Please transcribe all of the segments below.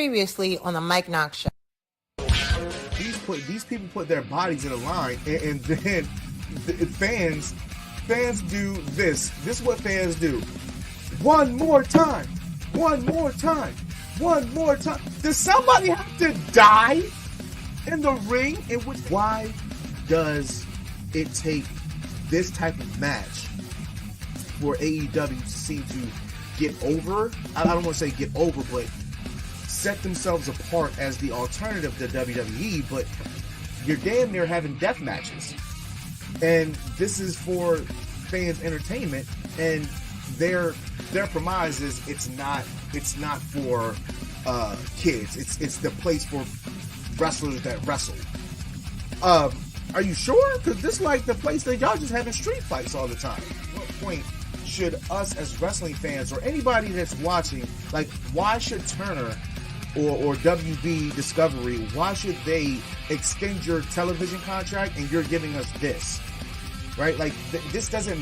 Previously on the Mike Knoxxx Show. These people put their bodies in a line, and then fans do this. This is what fans do. One more time. One more time. One more time. Does somebody have to die in the ring? Why does it take this type of match for AEW to seem to get over? I don't want to say get over, but set themselves apart as the alternative to WWE, but you're damn near having death matches. And this is for fans' entertainment, and their premise is it's not for kids. It's the place for wrestlers that wrestle. Are you sure? Because this is like the place that y'all just having street fights all the time. At what point should us as wrestling fans or anybody that's watching, like, why should Turner or WB Discovery, why should they extend your television contract and you're giving us this? Right? Like, this doesn't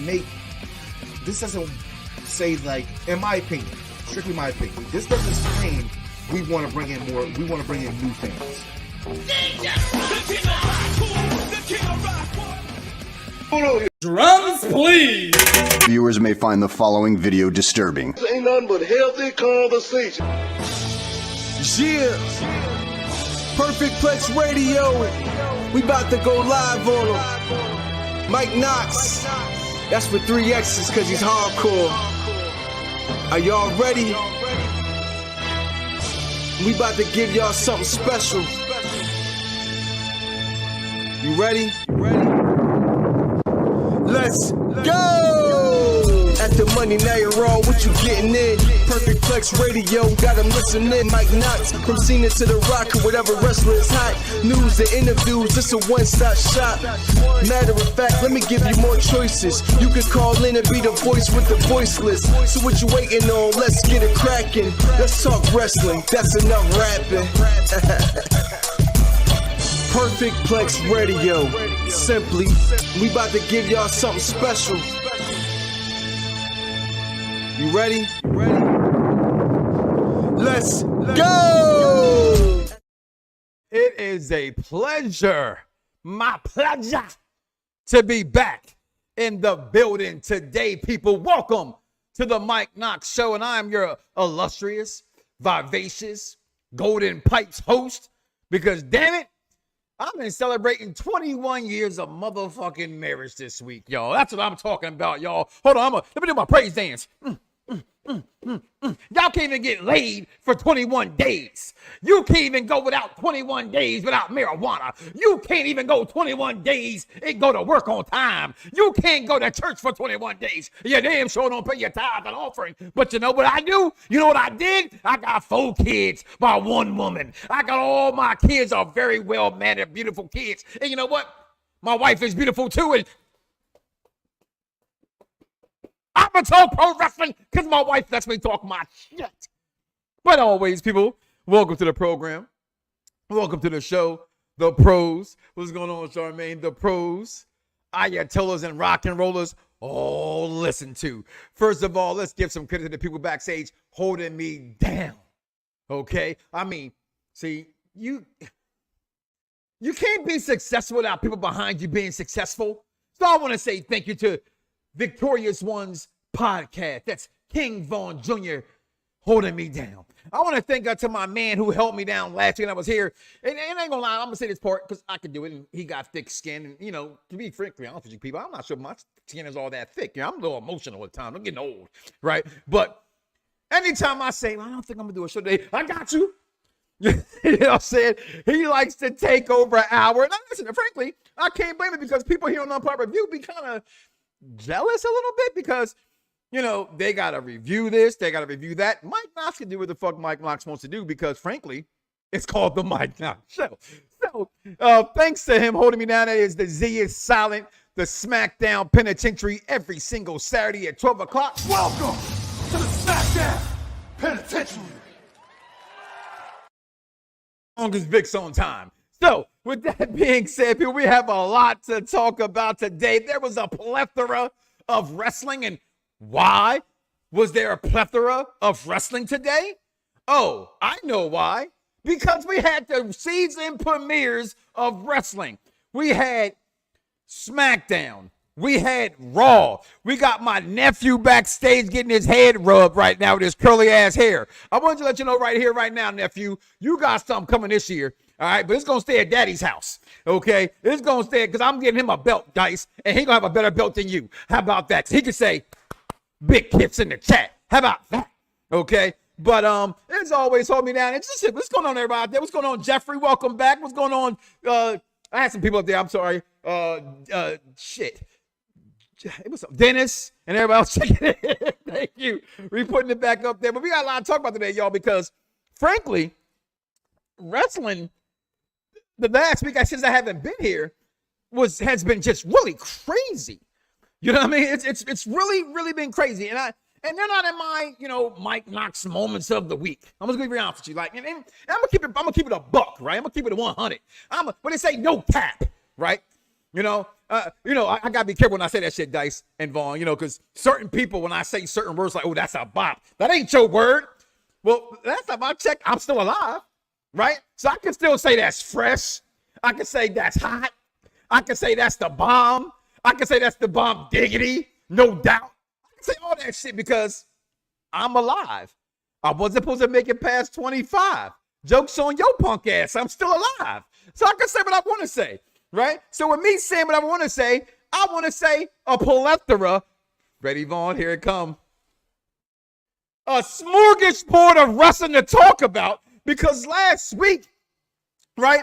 say, like, in my opinion, strictly my opinion, this doesn't scream we want to bring in new fans. Drums, please. Viewers may find the following video disturbing. This ain't nothing but healthy conversation. Yeah. Perfect Plex Radio. We about to go live on him. Mike Knoxxx. That's with 3 X's because he's hardcore. Are y'all ready? We about to give y'all something special. You ready? Let's go! At the money, now you're wrong. What you getting in? Perfect Plex Radio, got them listening. Mike Knoxxx, from Cena to the Rock, or whatever wrestler is hot. News and interviews, it's a one-stop shop. Matter of fact, let me give you more choices. You can call in and be the voice with the voiceless. So what you waiting on? Let's get it cracking. Let's talk wrestling. That's enough rapping. Perfect Plex Radio. Simply, we about to give y'all something special. You ready? Let's go! It is a pleasure, my pleasure, to be back in the building today, people. Welcome to the Mike Knoxxx Show, and I am your illustrious, vivacious, Golden Pipes host, because damn it, I've been celebrating 21 years of motherfucking marriage this week, y'all. That's what I'm talking about, y'all. Hold on, let me do my praise dance. Y'all can't even get laid for 21 days. You can't even go without 21 days without marijuana. You can't even go 21 days and go to work on time. You can't go to church for 21 days. You damn sure don't pay your tithe and offering. But you know what I do? You know what I did? I got 4 kids by 1 woman. I got all my kids are very well-mannered, beautiful kids. And you know what? My wife is beautiful too. And I'm gonna talk pro wrestling because my wife lets me talk my shit. But always, people, welcome to the program. Welcome to the show. The pros. What's going on, Charmaine? The pros, ayatollahs, and rock and rollers all listen to. First of all, let's give some credit to the people backstage holding me down. Okay? I mean, see, you can't be successful without people behind you being successful. So I want to say thank you to Victorious Ones podcast. That's King Vaughn Jr. holding me down. I want to thank God to my man who held me down last week when I was here. And I ain't gonna lie, I'm gonna say this part because I could do it. And he got thick skin. And you know, to be frankly honest with you people, I'm not sure my skin is all that thick. You know, I'm a little emotional at times. I'm getting old, right? But anytime I say, well, I don't think I'm gonna do a show today, I got you. You know what I'm saying? He likes to take over an hour. And listen, frankly, I can't blame it because people here on Unpopular Review be kind of jealous a little bit because, you know, they got to review this, they got to review that. Mike Knoxxx can do what the fuck Mike Knoxxx wants to do because, frankly, it's called the Mike Knoxxx Show. So, thanks to him holding me down. That is the Z is Silent, the SmackDown Penitentiary every single Saturday at 12 o'clock. Welcome to the SmackDown Penitentiary. Longest Vic's on time. So, with that being said, people, we have a lot to talk about today. There was a plethora of wrestling, and why was there a plethora of wrestling today? Oh, I know why. Because we had the season premieres of wrestling. We had SmackDown. We had Raw. We got my nephew backstage getting his head rubbed right now with his curly ass hair. I want to let you know right here, right now, nephew, you got something coming this year. All right, but it's going to stay at daddy's house. Okay, it's going to stay because I'm getting him a belt, Dice, and he going to have a better belt than you. How about that? He can say, big kips in the chat. How about that? Okay. But as always, hold me down. It's just what's going on, everybody out there? What's going on, Jeffrey? Welcome back. What's going on? I had some people up there. I'm sorry. Shit. It was Dennis and everybody else checking it. Thank you. We putting it back up there. But we got a lot to talk about today, y'all, because frankly, wrestling the last week since I haven't been here has been just really crazy. You know what I mean? It's really been crazy. And they're not in my, Mike Knoxxx moments of the week. I'm just gonna be honest with you. Like, and I'm gonna keep it a buck, right? I'm gonna keep it a 100. When they say no cap, right? I gotta be careful when I say that shit, Dice and Vaughn, because certain people, when I say certain words like, oh, that's a bop, that ain't your word. Well, last time I checked, I'm still alive, right? So I can still say that's fresh. I can say that's hot. I can say that's the bomb. I can say that's the bomb diggity, no doubt. I can say all that shit because I'm alive. I wasn't supposed to make it past 25. Joke's on your punk ass. I'm still alive. So I can say what I want to say, right? So with me saying what I want to say a plethora. Ready, Vaughn? Here it come. A smorgasbord of wrestling to talk about because last week, right?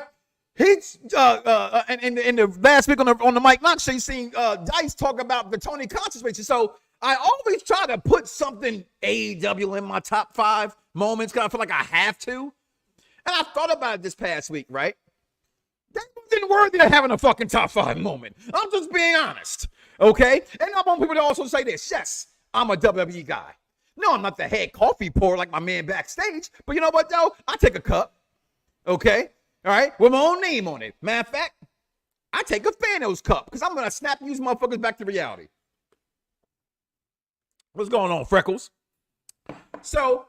He's in the last week on the Mike Knoxxx Show, you seen Dice talk about the Tony Khan situation. So I always try to put something AEW in my top 5 moments because I feel like I have to. And I thought about it this past week, right? That wasn't worthy of having a fucking top 5 moment. I'm just being honest, okay? And I want people to also say this. Yes, I'm a WWE guy. No, I'm not the head coffee pourer like my man backstage. But you know what, though? I take a cup, okay? All right, with my own name on it. Matter of fact, I take a Thanos cup because I'm going to snap these motherfuckers back to reality. What's going on, Freckles? So,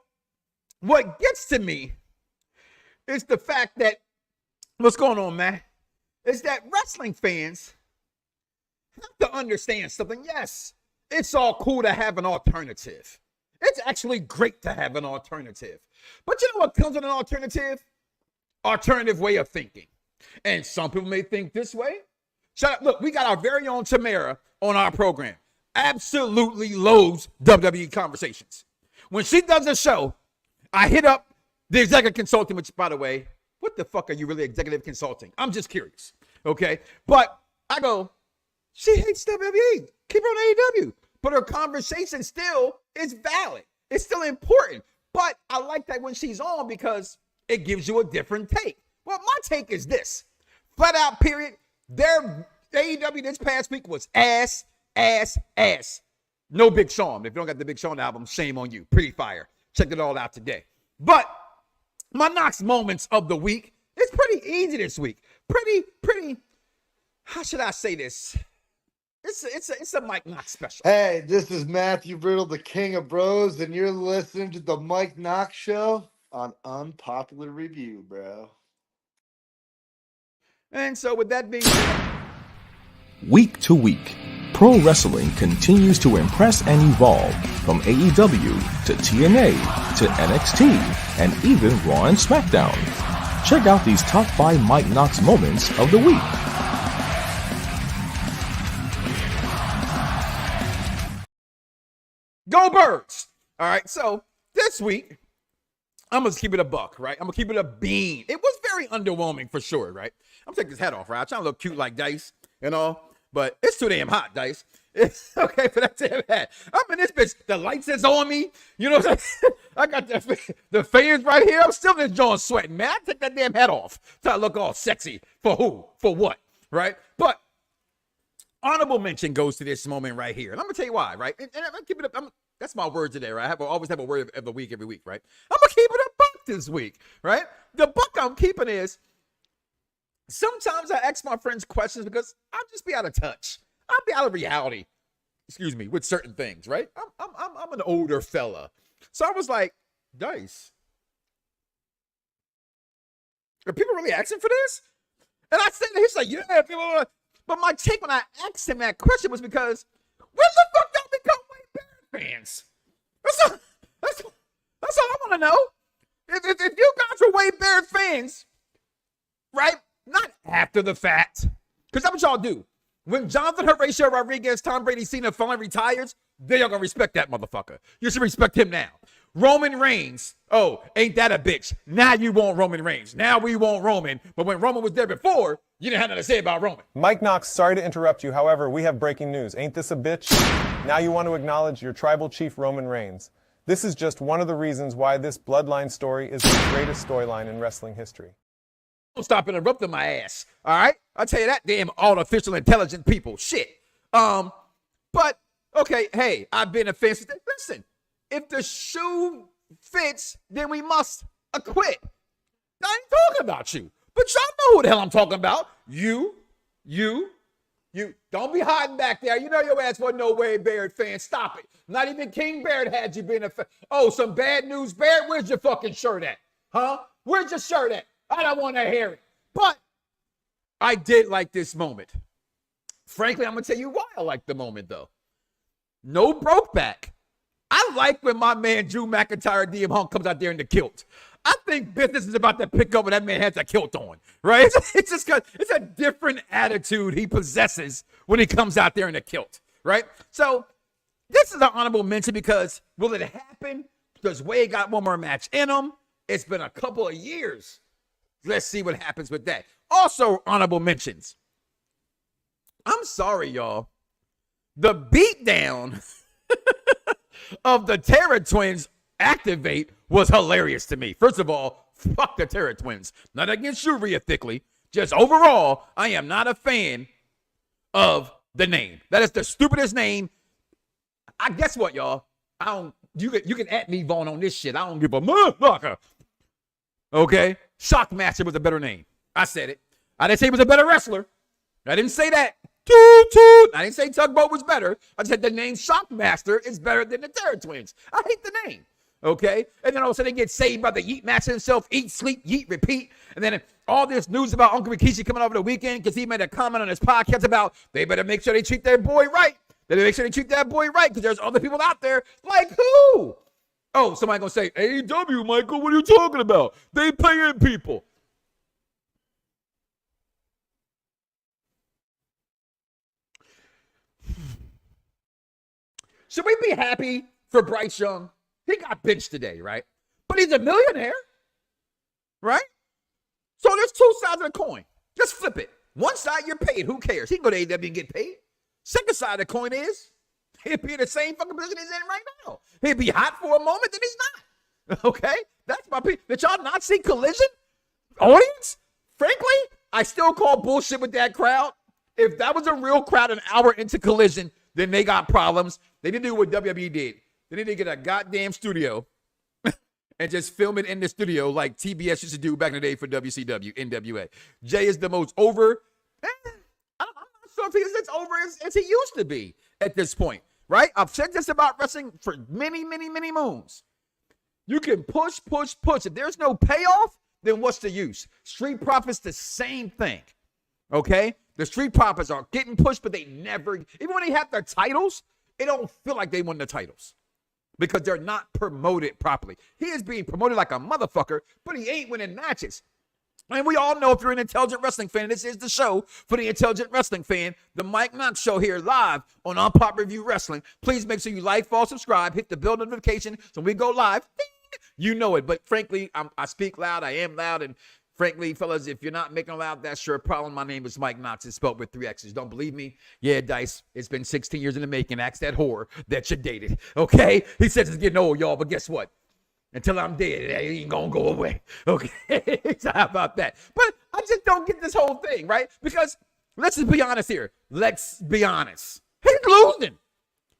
what gets to me is the fact that, what's going on, man? Is that wrestling fans have to understand something. Yes, it's all cool to have an alternative. It's actually great to have an alternative. But you know what comes with an alternative? Alternative way of thinking. And some people may think this way. Shut up. Look, we got our very own Tamara on our program. Absolutely loathes WWE conversations. When she does a show, I hit up the executive consulting, which, by the way, what the fuck are you really executive consulting? I'm just curious. Okay. But I go, she hates WWE. Keep her on AEW. But her conversation still is valid. It's still important. But I like that when she's on because it gives you a different take. Well, my take is this. Flat out, period. Their AEW this past week was ass. No Big Sean. If you don't got the Big Sean album, shame on you. Pretty fire. Check it all out today. But my Knoxxx moments of the week, it's pretty easy this week. Pretty, how should I say this? It's a Mike Knoxxx special. Hey, this is Matthew Riddle, the King of Bros, and you're listening to the Mike Knoxxx Show on Unpopular Review, bro. And so with that being said, Week to week, pro wrestling continues to impress and evolve from AEW to TNA to NXT and even Raw and SmackDown. Check out these top 5 Mike Knoxxx moments of the week. go Birds. All right, so this week, I'm going to keep it a buck, right? I'm going to keep it a bean. It was very underwhelming for sure, right? I'm taking this hat off, right? I'm trying to look cute like Dice, but it's too damn hot, Dice. It's okay for that damn hat. I'm in this bitch. The lights is on me. You know what I'm saying? I got the fans right here. I'm still in John sweating, man. I take that damn hat off. Try to look all sexy. For who? For what? Right? But honorable mention goes to this moment right here. And I'm going to tell you why, right? And I'm keep it up. That's my word today, right? I always have a word of the week every week, right? I'm going to keep it a buck this week, right? The buck I'm keeping is sometimes I ask my friends questions because I'll just be out of touch. I'll be out of reality, with certain things, right? I'm an older fella. So I was like, Dice, Are people really asking for this? And I said, he's like, yeah, people are. But my take when I asked him that question was because, when the fuck y'all become Wade Barrett fans? That's all I want to know. If you guys were Wade Barrett fans, right? Not after the fact. Because that's what y'all do. When Jonathan Horatio Rodriguez, Tom Brady Sr. finally retires, then y'all gonna respect that motherfucker. You should respect him now. Roman Reigns, oh, ain't that a bitch? Now you want Roman Reigns. Now we want Roman. But when Roman was there before, you didn't have nothing to say about Roman. Mike Knoxxx, sorry to interrupt you. However, we have breaking news. Ain't this a bitch? Now you want to acknowledge your tribal chief, Roman Reigns. This is just one of the reasons why this bloodline story is the greatest storyline in wrestling history. Don't stop interrupting my ass, all right? I'll tell you that, damn artificial intelligent people. Shit. But, okay, hey, I've been a fan. Listen, if the shoe fits, then we must acquit. I ain't talking about you, but y'all know who the hell I'm talking about. You. Don't be hiding back there. You know your ass wasn't no Wade Barrett fan. Stop it. Not even King Barrett had you being a fan. Oh, some bad news, Barrett? Where's your fucking shirt at? Huh? Where's your shirt at? I don't want to hear it. But I did like this moment. Frankly, I'm going to tell you why I like the moment, though. No broke back. I like when my man Drew McIntyre, DM Hunk, comes out there in the kilt. I think business is about to pick up when that man has a kilt on, right? It's just because it's a different attitude he possesses when he comes out there in a kilt, right? So this is an honorable mention because will it happen? Because Wade got one more match in him. It's been a couple of years. Let's see what happens with that. Also, honorable mentions. I'm sorry, y'all. The beatdown of the Terror Twins activate was hilarious to me. First of all, fuck the Terror Twins. Not against you, Rhea Thickley. Just overall, I am not a fan of the name. That is the stupidest name. I guess what, y'all? You can at me, Vaughn, on this shit. I don't give a motherfucker. Okay? Shockmaster was a better name. I said it. I didn't say he was a better wrestler. I didn't say that. Toot, toot. I didn't say Tugboat was better. I said the name Shockmaster is better than the Terror Twins. I hate the name. Okay? And then all of a sudden they get saved by the Yeet Master himself. Eat, sleep, yeet, repeat. And then all this news about Uncle Rikishi coming over the weekend because he made a comment on his podcast about they better make sure they treat their boy right. They better make sure they treat that boy right because there's other people out there like who? Oh, somebody gonna say, AEW, Michael, what are you talking about? They paying people. Should we be happy for Bryce Young? He got benched today, right? But he's a millionaire, right? So there's two sides of the coin. Just flip it. One side, you're paid. Who cares? He can go to AEW and get paid. Second side of the coin is he'd be in the same fucking position he's in right now. He'd be hot for a moment, then he's not. Okay? That's my piece. Did y'all not see Collision? Audience? Frankly, I still call bullshit with that crowd. If that was a real crowd an hour into Collision, then they got problems. They need to do what WWE did. They need to get a goddamn studio and just film it in the studio like TBS used to do back in the day for WCW, NWA. Jay is the most over. I'm not sure if he's as over as he used to be at this point, right? I've said this about wrestling for many, many, many moons. You can push. If there's no payoff, then what's the use? Street Profits, the same thing, okay? The Street Profits are getting pushed, but they never, even when they have their titles, it don't feel like they won the titles because they're not promoted properly. He is being promoted like a motherfucker, but he ain't winning matches. And we all know if you're an intelligent wrestling fan, this is the show for the intelligent wrestling fan, the Mike Knoxxx Show here live on Unpop Review Wrestling. Please make sure you like, follow, subscribe, hit the bell notification so when we go live, ding, you know it. But frankly, I speak loud, I am loud, and frankly, fellas, if you're not making it loud, that's your problem. My name is Mike Knoxxx. It's spelled with 3 X's. Don't believe me? Yeah, Dice. It's been 16 years in the making. Ask that whore that you dated. Okay? He says it's getting old, y'all, but guess what? Until I'm dead, it ain't gonna go away. Okay? So how about that? But I just don't get this whole thing, right? Because let's just be honest here. Let's be honest. He's losing.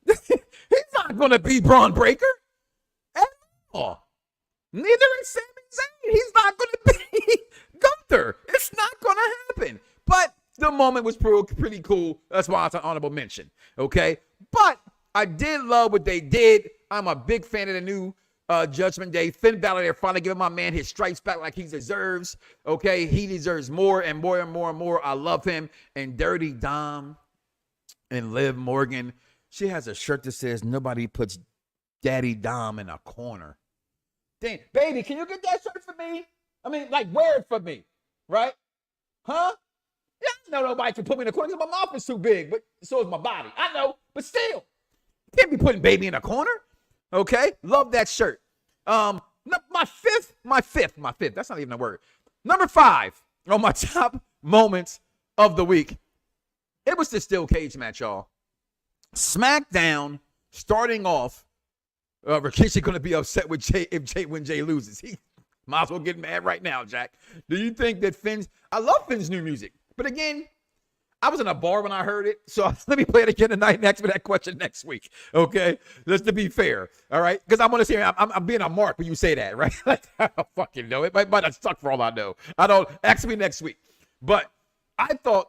He's not gonna be Braun Breaker at all. Neither is Sami Zayn. He's not gonna be Gunther. It's not gonna happen. But the moment was pretty cool. That's why it's an honorable mention. Okay? But I did love what they did. I'm a big fan of the new Judgment Day. Finn Balor, they're finally giving my man his stripes back like he deserves. Okay, he deserves more and more and more and more. I love him. And Dirty Dom and Liv Morgan. She has a shirt that says nobody puts Daddy Dom in a corner. Dang, baby, can you get that shirt for me? I mean, like, wear it for me, right? Huh? Yeah, I know nobody can put me in a corner because my mouth is too big, but so is my body. I know, but still, you can't be putting baby in a corner. Okay, love that shirt. My fifth. That's not even a word. Number 5 on my top moments of the week. It was the steel cage match, y'all. SmackDown starting off. Rikishi going to be upset with Jay when Jay loses. He might as well get mad right now, Jack. Do you think that Finn's? I love Finn's new music, but again, I was in a bar when I heard it, so let me play it again tonight and ask me that question next week, okay? Just to be fair, all right? Because I want to see, I'm being a mark when you say that, right? Like, I don't fucking know. It might not suck for all I know. I don't. Ask me next week. But I thought,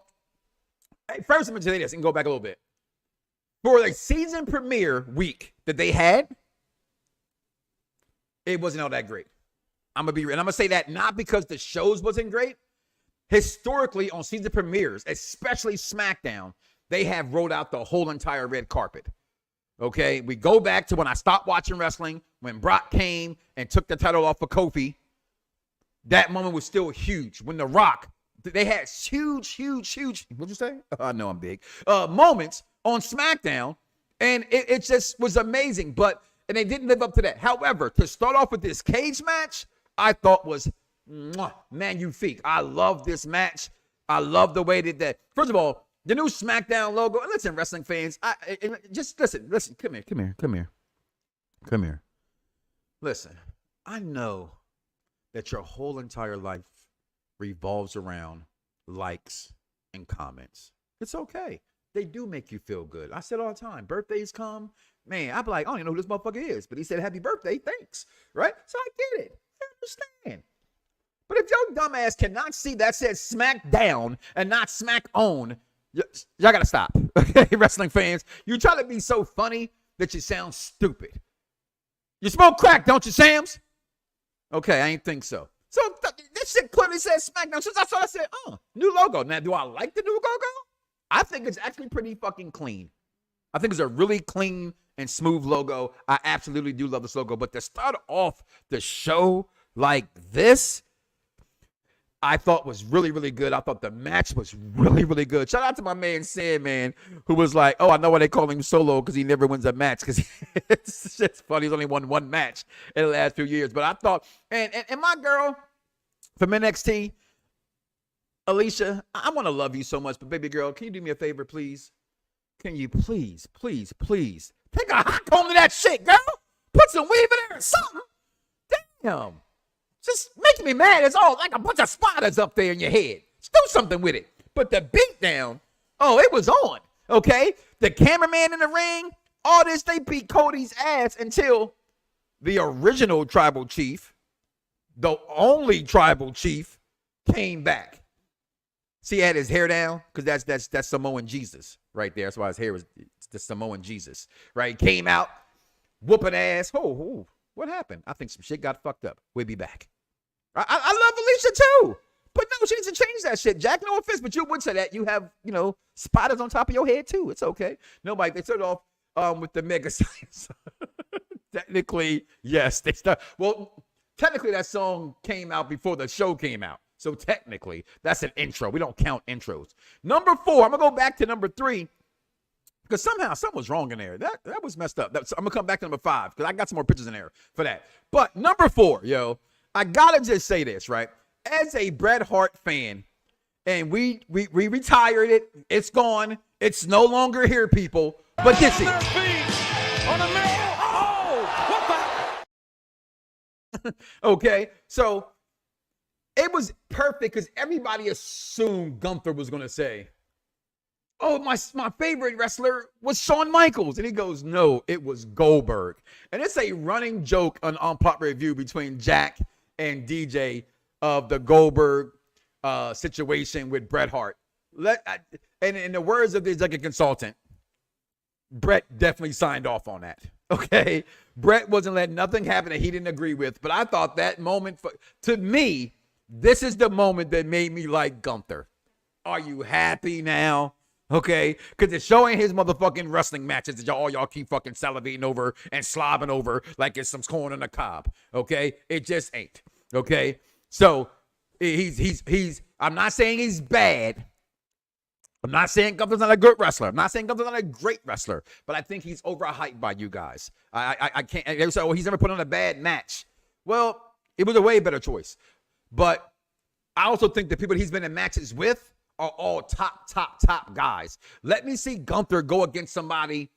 hey, first I'm going to say this and go back a little bit. For the season premiere week that they had, it wasn't all that great. I'm going to be real. And I'm going to say that not because the shows wasn't great. Historically, on season premieres, especially SmackDown, they have rolled out the whole entire red carpet. Okay? We go back to when I stopped watching wrestling, when Brock came and took the title off of Kofi. That moment was still huge. When The Rock, they had huge, what'd you say? I know I'm big. Moments on SmackDown, and it just was amazing. And they didn't live up to that. However, to start off with this cage match, I thought was magnifique. I love this match. I love the way that first of all, the new SmackDown logo. And listen, wrestling fans, just listen. Come here. Listen, I know that your whole entire life revolves around likes and comments. It's okay. They do make you feel good. I said all the time, birthdays come, man, I'd be like, I don't even know who this motherfucker is, but he said happy birthday, thanks, right? So I get it. I understand. But if your dumb ass cannot see that says smack down and not smack on, y'all gotta stop. Okay, wrestling fans. You try to be so funny that you sound stupid. You smoke crack, don't you, Sams? Okay, I ain't think so. So this shit clearly says SmackDown. Since I saw it, I said, new logo. Now, do I like the new logo? I think it's actually pretty fucking clean. I think it's a really clean and smooth logo. I absolutely do love this logo. But to start off the show like this, I thought was really, really good. I thought the match was really, really good. Shout out to my man Sandman, who was like, oh, I know why they call him Solo, because he never wins a match. Because it's funny, he's only won one match in the last few years. But I thought, and my girl from NXT, Alicia, I want to love you so much, but baby girl, can you do me a favor, please? Can you please take a hot comb to that shit, girl? Put some weave in there or something. Damn. Just making me mad. It's all like a bunch of spiders up there in your head. Just do something with it. But the beatdown, it was on. Okay? The cameraman in the ring, all this, they beat Cody's ass until the original tribal chief, the only tribal chief, came back. See, he had his hair down because that's Samoan Jesus right there. That's why his hair was the Samoan Jesus, right? Came out, whooping ass. Oh, what happened? I think some shit got fucked up. We'll be back. I love Alicia too, but no, she needs to change that shit. Jack, no offense, but you would say that you have, spiders on top of your head too. It's okay. Nobody. They started off with the mega science. Technically, yes, they start. Well, technically, that song came out before the show came out. So technically, that's an intro. We don't count intros. Number 4, I'm going to go back to number 3 because somehow something was wrong in there. That was messed up. I'm going to come back to number 5 because I got some more pictures in there for that. But number 4, I got to just say this, right? As a Bret Hart fan, and we retired it. It's gone. It's no longer here, people. But this is. Okay, so it was perfect because everybody assumed Gunther was going to say, oh, my favorite wrestler was Shawn Michaels. And he goes, no, it was Goldberg. And it's a running joke on Unpopular Review between Jack and DJ of the Goldberg situation with Bret Hart. And in the words of the executive consultant, Bret definitely signed off on that. Okay, Brett wasn't letting nothing happen that he didn't agree with. But I thought that moment, to me, this is the moment that made me like Gunther. Are you happy now? Okay, because it's showing his motherfucking wrestling matches that y'all keep fucking salivating over and slobbing over like it's some corn on the cob. Okay, it just ain't. Okay, so he's. I'm not saying he's bad. I'm not saying Gunther's not a good wrestler. I'm not saying Gunther's not a great wrestler, but I think he's overhyped by you guys. I can't. They say, oh, he's never put on a bad match. Well, it was a way better choice. But I also think the people he's been in matches with are all top guys. Let me see Gunther go against somebody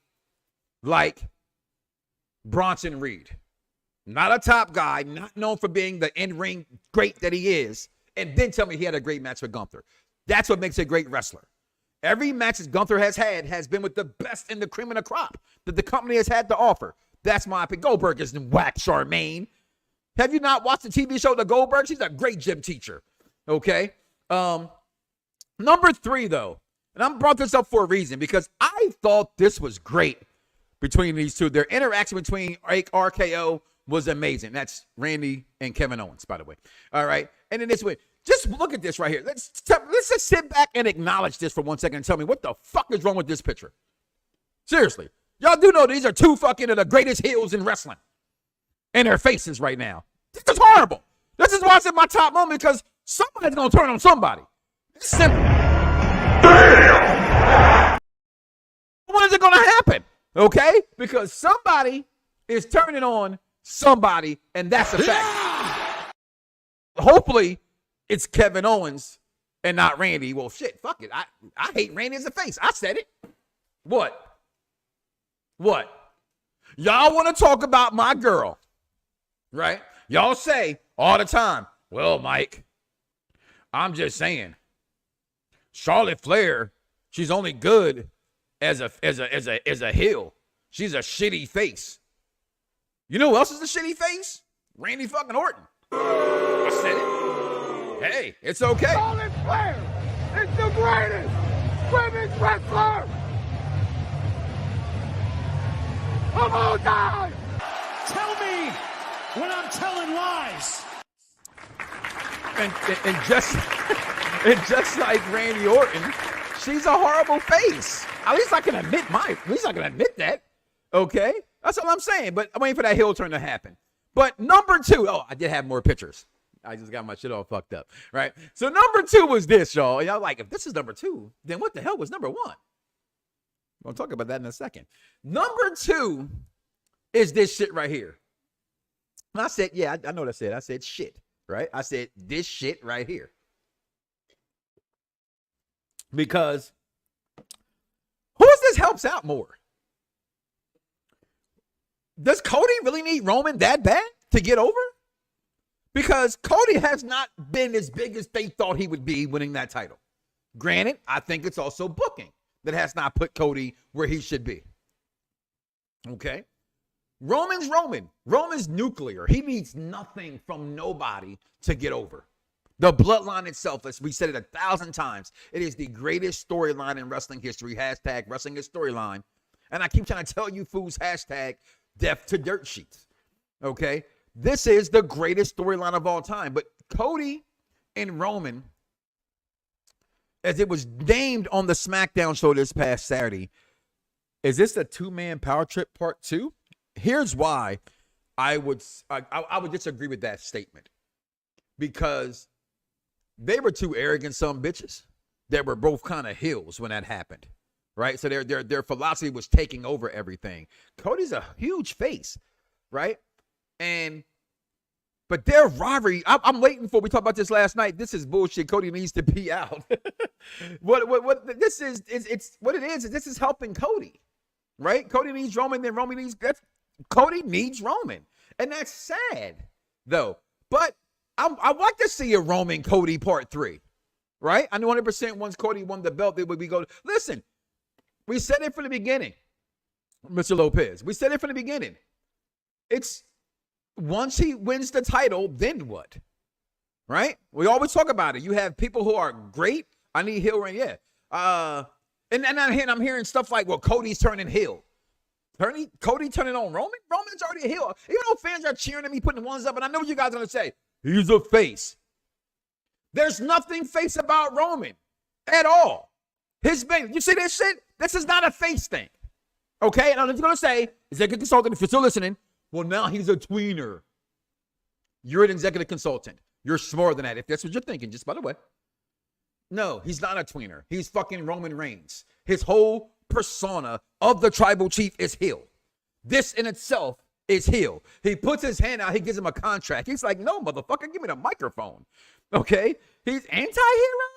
like Bronson Reed. Not a top guy, not known for being the in-ring great that he is, and then tell me he had a great match with Gunther. That's what makes a great wrestler. Every match that Gunther has had has been with the best in the cream of the crop that the company has had to offer. That's my opinion. Goldberg isn't whack, Charmaine. Have you not watched the TV show The Goldberg? She's a great gym teacher. Okay. Number 3, though, and I brought this up for a reason because I thought this was great between these two. Their interaction between RKO was amazing. That's Randy and Kevin Owens, by the way. All right. And then this way. Just look at this right here. Let's just sit back and acknowledge this for 1 second and tell me what the fuck is wrong with this picture. Seriously. Y'all do know these are two fucking of the greatest heels in wrestling. In their faces right now. This is horrible. This is why it's in my top moment because somebody's going to turn on somebody. It's simple. When is it going to happen? Okay? Because somebody is turning on somebody, and that's a fact. Hopefully, it's Kevin Owens and not Randy. Well, shit, fuck it. I hate Randy as a face. I said it. What? Y'all want to talk about my girl, right? Y'all say all the time, well, Mike, I'm just saying, Charlotte Flair, she's only good as a heel. She's a shitty face. You know who else is a shitty face? Randy fucking Orton. I said it. Hey, it's okay. Charlotte Flair is the greatest women's wrestler of all time. Tell me when I'm telling lies. And just like Randy Orton, she's a horrible face. At least I can admit that. Okay, that's all I'm saying. But I'm waiting for that heel turn to happen. But number 2, I did have more pictures. I just got my shit all fucked up, right? So number 2 was this, y'all. Y'all like, if this is number 2, then what the hell was number 1? We'll talk about that in a second. Number 2 is this shit right here. And I said, yeah, I know what I said. I said shit, right? I said this shit right here. Because who is this helps out more? Does Cody really need Roman that bad to get over? Because Cody has not been as big as they thought he would be winning that title. Granted, I think it's also booking that has not put Cody where he should be. Okay? Roman's Roman. Roman's nuclear. He needs nothing from nobody to get over. The bloodline itself, as we said it 1,000 times, it is the greatest storyline in wrestling history. Hashtag wrestling is storyline. And I keep trying to tell you fools, hashtag death to dirt sheets. Okay? This is the greatest storyline of all time. But Cody and Roman, as it was named on the SmackDown show this past Saturday, is this a 2-man power trip part 2? Here's why I would disagree with that statement. Because they were two arrogant some bitches that were both kind of heels when that happened. Right? So their philosophy was taking over everything. Cody's a huge face, right? But their rivalry, I'm waiting for. We talked about this last night. This is bullshit. Cody needs to be out. What this is what it is. This is helping Cody, right? Cody needs Roman, then Roman needs. Cody needs Roman, and that's sad though. But I like to see a Roman Cody part 3, right? I know 100% once Cody won the belt, we go. Listen, we said it from the beginning, Mr. Lopez. We said it from the beginning. It's once he wins the title, then what? Right? We always talk about it. You have people who are great. I need heel reign, yeah. And I'm hearing stuff like, well, Cody's turning heel. Cody turning on Roman? Roman's already a heel. Even though fans are cheering at me, putting ones up, and I know what you guys are going to say. He's a face. There's nothing face about Roman at all. You see this shit? This is not a face thing. Okay? And I'm just going to say, executive consultant, if you're still listening, well, now he's a tweener. You're an executive consultant. You're smarter than that, if that's what you're thinking, just by the way. No, he's not a tweener. He's fucking Roman Reigns. His whole persona of the tribal chief is heel. This in itself is heel. He puts his hand out. He gives him a contract. He's like, no, motherfucker, give me the microphone. Okay? He's anti-hero?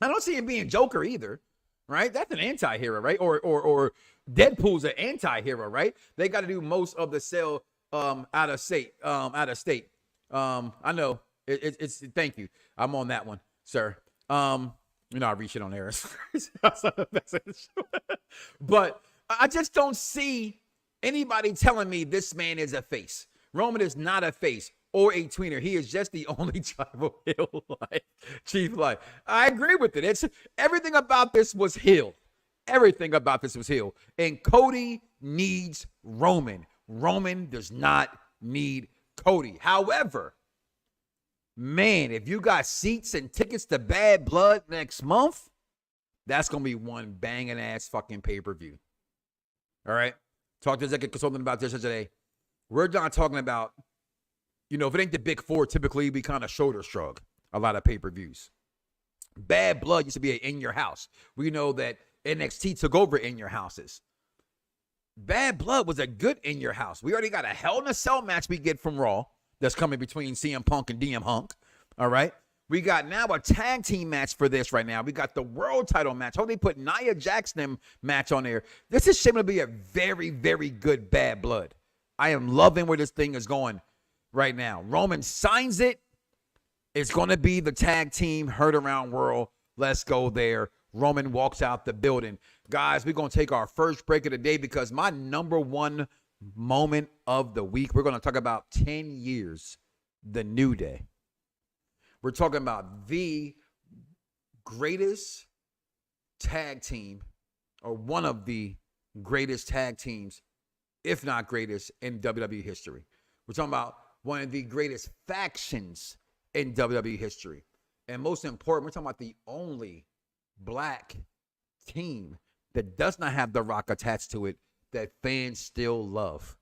I don't see him being Joker either, right? That's an anti-hero, right? Or Deadpool's an anti-hero, right? They got to do most of the sale out of state. I know. It's thank you. I'm on that one, sir. I reach it on there. But I just don't see anybody telling me this man is a face. Roman is not a face or a tweener. He is just the only tribal heel chief. I agree with it. It's everything about this was heel. Everything about this was heel. And Cody needs Roman. Roman does not need Cody. However, man, if you got seats and tickets to Bad Blood next month, that's going to be one banging ass fucking pay-per-view. All right? Talked to executive consultant about this today. We're not talking about, if it ain't the big four, typically we kind of shoulder shrug a lot of pay-per-views. Bad Blood used to be an in your house. We know that NXT took over in your houses. Bad Blood was a good in your house. We already got a Hell in a Cell match we get from Raw that's coming between CM Punk and DM Hunk. All right. We got now a tag team match for this right now. We got the world title match. Hope they put Nia Jackson match on there. This is shaping to be a very, very good Bad Blood. I am loving where this thing is going right now. Roman signs it. It's going to be the tag team Heard Around World. Let's go there. Roman walks out the building. Guys, we're going to take our first break of the day because my number one moment of the week, we're going to talk about 10 years, the New Day. We're talking about the greatest tag team, or one of the greatest tag teams, if not greatest, in WWE history. We're talking about one of the greatest factions in WWE history. And most important, we're talking about the only black team that does not have The Rock attached to it that fans still love.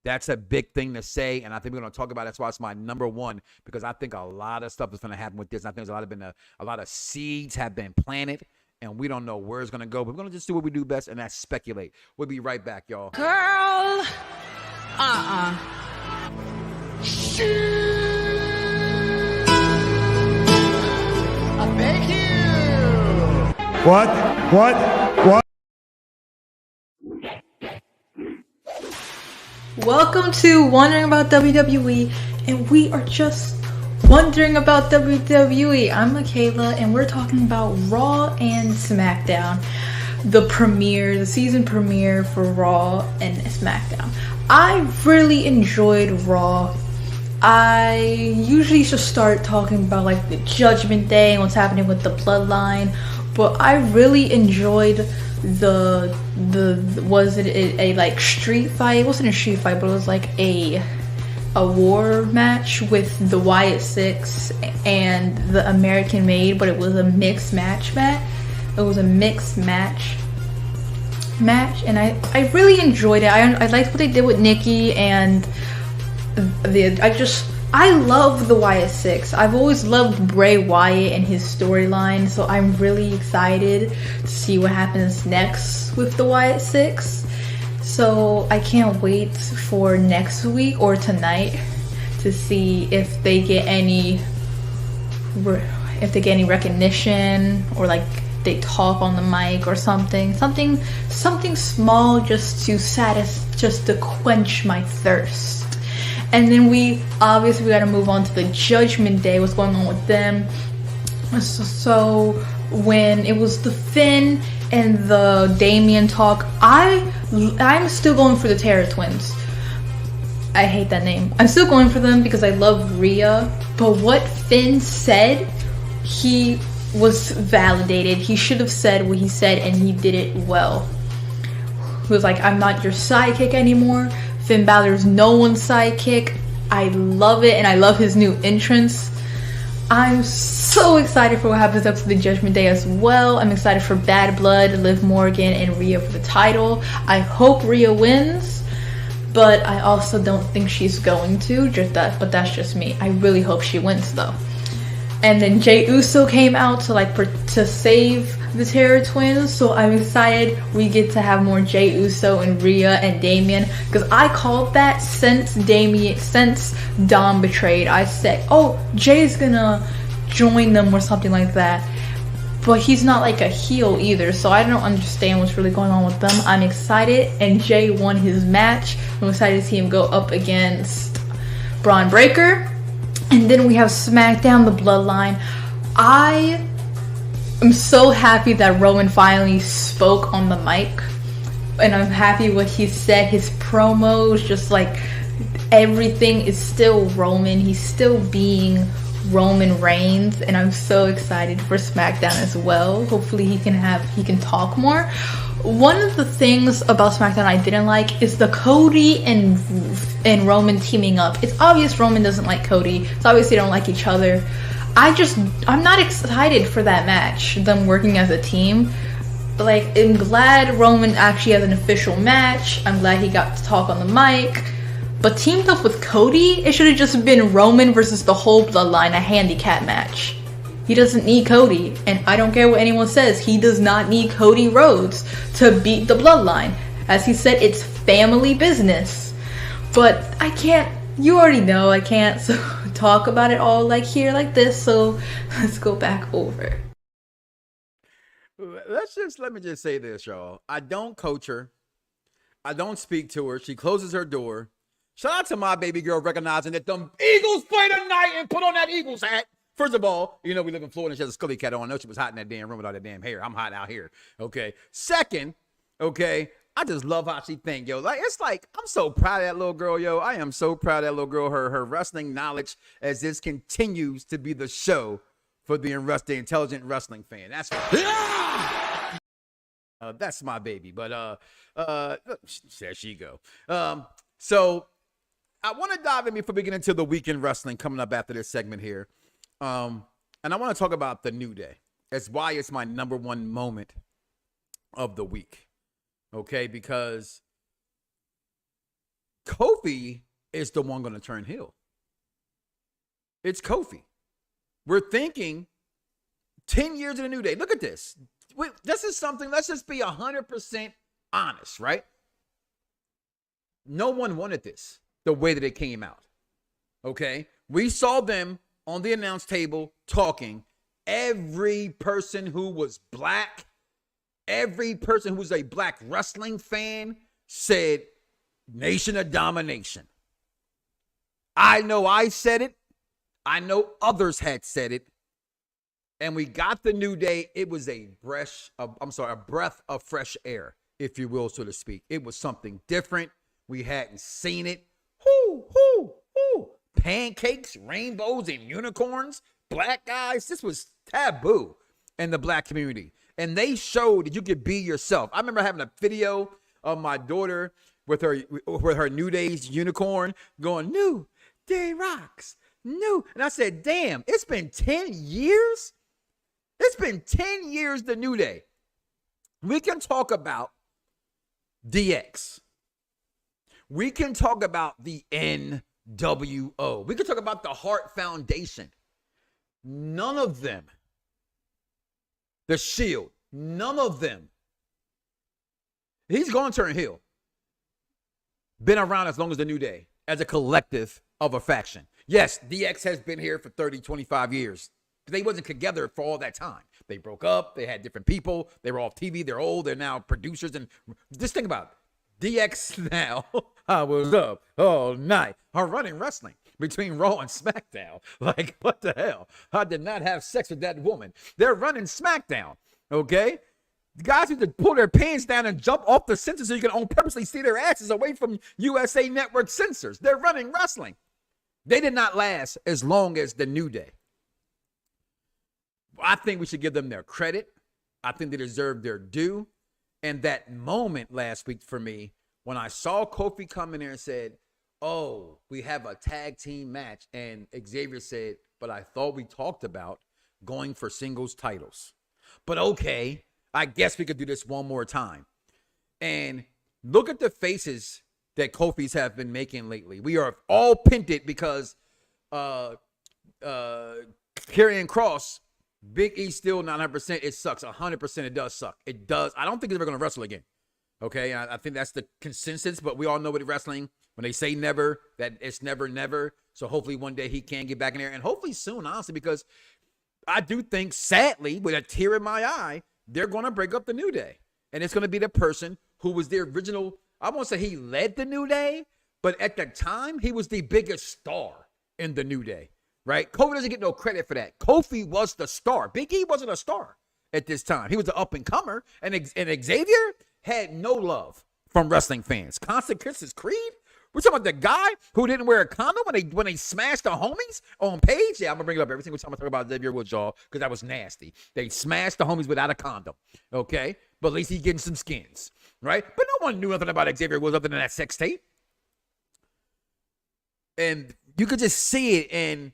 That's a big thing to say, and I think we're going to talk about it. That's why it's my number one, because I think a lot of stuff is going to happen with this. I think there's a lot of seeds have been planted, and we don't know where it's going to go. But we're going to just do what we do best, and that's speculate. We'll be right back, y'all. Girl. I beg you. What? Welcome to Wondering About WWE, and we are just wondering about WWE. I'm Michaela, and we're talking about Raw and SmackDown. The season premiere for Raw and SmackDown. I really enjoyed Raw. I usually just start talking about like the Judgment Day and what's happening with the Bloodline, but I really enjoyed was it a like street fight? It wasn't a street fight, but it was like a war match with the Wyatt Six and the American Made, but it was a mixed match. It was a mixed match, and I really enjoyed it. I liked what they did with Nikki, and I love the Wyatt Six. I've always loved Bray Wyatt and his storyline, so I'm really excited to see what happens next with the Wyatt Six. So I can't wait for next week or tonight to see if they get any recognition, or like they talk on the mic or something small, just to quench my thirst. And then we got to move on to the Judgment Day. What's going on with them? So when it was the Finn and the Damian talk, I'm still going for the Terror Twins. I hate that name. I'm still going for them because I love Rhea. But what Finn said, he was validated. He should have said what he said, and he did it well. who's like, I'm not your sidekick anymore. Finn Balor's no one's sidekick. I love it, and I love his new entrance. I'm so excited for what happens up to the Judgment Day as well. I'm excited for Bad Blood, Liv Morgan, and Rhea for the title. I hope Rhea wins, but I also don't think she's going to. But that's just me. I really hope she wins though. And then Jey Uso came out to save the Terror Twins, so I'm excited we get to have more Jey Uso and Rhea and Damian, because I called that since Dom betrayed. I said, oh, Jay's gonna join them or something like that, but he's not like a heel either, so I don't understand what's really going on with them. I'm excited, and Jay won his match. I'm excited to see him go up against Braun Breaker. And then we have SmackDown, the Bloodline. I am so happy that Roman finally spoke on the mic, and I'm happy what he said. His promos, just like everything is still Roman. He's still being Roman Reigns, and I'm so excited for SmackDown as well. Hopefully he can talk more. One of the things about SmackDown I didn't like is the Cody and Roman teaming up. It's obvious Roman doesn't like Cody. It's obvious they don't like each other. I'm not excited for that match, them working as a team. Like, I'm glad Roman actually has an official match. I'm glad he got to talk on the mic. But teamed up with Cody, it should have just been Roman versus the whole Bloodline, a handicap match. He doesn't need Cody, and I don't care what anyone says. He does not need Cody Rhodes to beat the Bloodline. As he said, it's family business. But I can't, you already know I can't talk about it all like here, like this, so let's go back over. Let me just say this, y'all. I don't coach her. I don't speak to her. She closes her door. Shout out to my baby girl recognizing that them Eagles play tonight and put on that Eagles hat. First of all, you know, we live in Florida and she has a Scully cat on. I know she was hot in that damn room with all that damn hair. I'm hot out here. Okay. Second, okay, I just love how she think, yo. Like, it's like, I'm so proud of that little girl, yo. I am so proud of that little girl. Her wrestling knowledge as this continues to be the show for the intelligent wrestling fan. That's that's my baby. But there she go. So I want to dive in before we get into the weekend wrestling coming up after this segment here. And I want to talk about the New Day. That's why it's my number one moment of the week. Okay, because Kofi is the one going to turn heel. It's Kofi. We're thinking 10 years of the New Day. Look at this. This is something, let's just be 100% honest, right? No one wanted this the way that it came out. Okay? We saw them on the announce table talking. Every person who was black, every person who was a black wrestling fan said Nation of Domination. I know I said it. I know others had said it. And we got the New Day. It was a breath of fresh air, if you will, so to speak. It was something different. We hadn't seen it. Pancakes, rainbows, and unicorns, black guys. This was taboo in the black community. And they showed that you could be yourself. I remember having a video of my daughter with her New Day's unicorn going, New Day rocks. New. And I said, damn, it's been 10 years? It's been 10 years, the New Day. We can talk about DX. We can talk about the NWO. We can talk about the Hart Foundation. None of them. The Shield. None of them. He's going to turn heel. Been around as long as the New Day as a collective of a faction. Yes, DX has been here for 30, 25 years. They wasn't together for all that time. They broke up. They had different people. They were off TV. They're old. They're now producers. And just think about it. DX now, I was up all night. Are running wrestling between Raw and SmackDown. Like, what the hell? I did not have sex with that woman. They're running SmackDown, okay? The guys need to pull their pants down and jump off the censors so you can on purposely see their asses away from USA Network censors. They're running wrestling. They did not last as long as the New Day. I think we should give them their credit. I think they deserve their due. And that moment last week for me, when I saw Kofi come in there and said, oh, we have a tag team match. And Xavier said, but I thought we talked about going for singles titles. But okay, I guess we could do this one more time. And look at the faces that Kofi's have been making lately. We are all pinted because Karrion Kross, Big E still 900%. It sucks. 100% it does suck. It does. I don't think he's ever going to wrestle again. Okay, I think that's the consensus, but we all know with wrestling, when they say never, that it's never, never. So hopefully one day he can get back in there, and hopefully soon, honestly, because I do think, sadly, with a tear in my eye, they're going to break up the New Day. And it's going to be the person who was the original, I won't say he led the New Day, but at the time, he was the biggest star in the New Day, right? Kofi doesn't get no credit for that. Kofi was the star. Big E wasn't a star at this time. He was the up-and-comer, and Xavier had no love from wrestling fans. Constant Chris's Creed? We're talking about the guy who didn't wear a condom when they smashed the homies on Page. Yeah, I'm going to bring it up every single time I talk about Xavier Woods, y'all, because that was nasty. They smashed the homies without a condom, okay? But at least he's getting some skins, right? But no one knew nothing about Xavier Woods other than that sex tape. And you could just see it in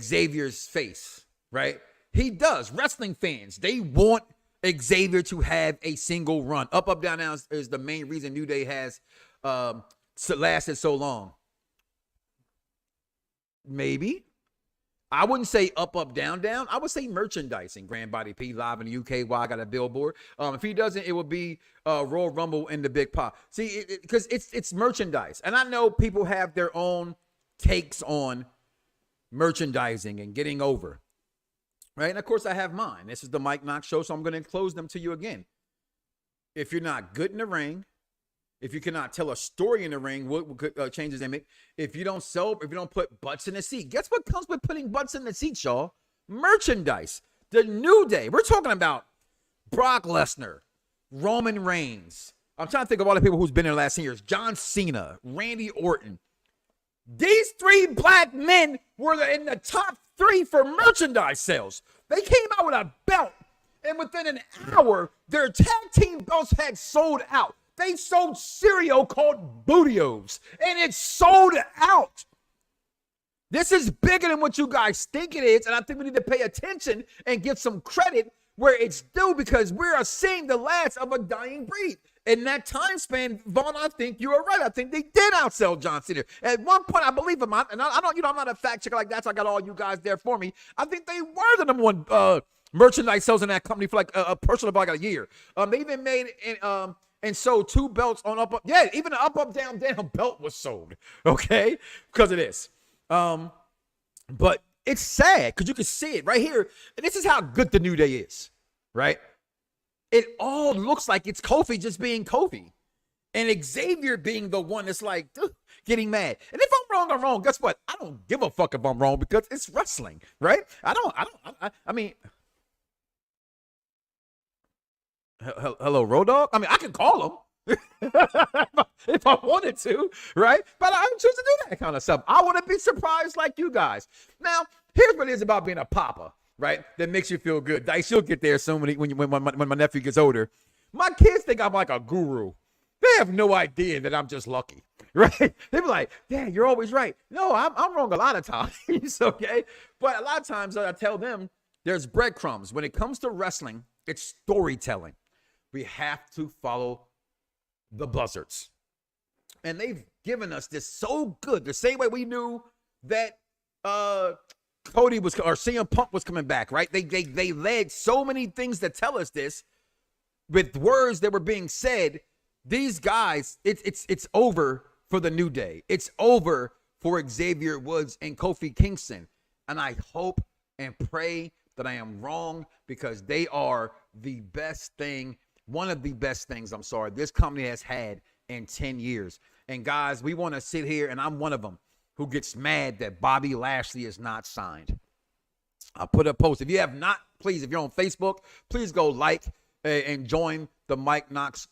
Xavier's face, right? He does. Wrestling fans, they want Xavier to have a single run. Up, up, down, down is the main reason New Day has lasted so long. Maybe. I wouldn't say up, up, down, down. I would say merchandising. Grand Body P live in the UK while I got a billboard. If he doesn't, it would be Royal Rumble in the Big Pop. See, because it's merchandise. And I know people have their own takes on merchandising and getting over. Right? And of course, I have mine. This is the Mike Knoxxx Show, so I'm going to close them to you again. If you're not good in the ring, if you cannot tell a story in the ring, what changes they make? If you don't put butts in the seat, guess what comes with putting butts in the seats, y'all? Merchandise. The New Day. We're talking about Brock Lesnar, Roman Reigns. I'm trying to think of all the people who's been there the last 10 years. John Cena, Randy Orton. These three black men were in the top 3 for merchandise sales. They came out with a belt, and within an hour, their tag team belts had sold out. They sold cereal called Bootios, and it sold out. This is bigger than what you guys think it is, and I think we need to pay attention and give some credit where it's due, because we are seeing the last of a dying breed. In that time span, Vaughn, I think you are right. I think they did outsell John Cena. At one point, I believe him. And I don't, I'm not a fact checker like that, so I got all you guys there for me. I think they were the number one merchandise sales in that company for like a personal about like a year. They even made and sold 2 belts on up. Yeah, even the up, down, down belt was sold. Okay, because of this. But it's sad because you can see it right here. And this is how good the New Day is, right? It all looks like it's Kofi just being Kofi, and Xavier being the one that's like getting mad. And if I'm wrong, I'm wrong. Guess what? I don't give a fuck if I'm wrong because it's wrestling, right? I mean, hello, Road Dogg. I mean, I can call him if I wanted to, right? But I don't choose to do that kind of stuff. I want to be surprised like you guys. Now, here's what it is about being a papa, right? That makes you feel good. Dice, you'll get there soon when my nephew gets older. My kids think I'm like a guru. They have no idea that I'm just lucky, right? They be like, "Yeah, you're always right." No, I'm wrong a lot of times, okay? But a lot of times I tell them there's breadcrumbs. When it comes to wrestling, it's storytelling. We have to follow the buzzards. And they've given us this so good. The same way we knew that Cody was, or CM Punk was coming back, right? They led so many things to tell us this with words that were being said. These guys, it's over for the New Day. It's over for Xavier Woods and Kofi Kingston. And I hope and pray that I am wrong, because they are the best thing, one of the best things, this company has had in 10 years. And guys, we want to sit here, and I'm one of them, who gets mad that Bobby Lashley is not signed. I'll put a post. If you have not, please, if you're on Facebook, please go like and join the Mike Knoxxx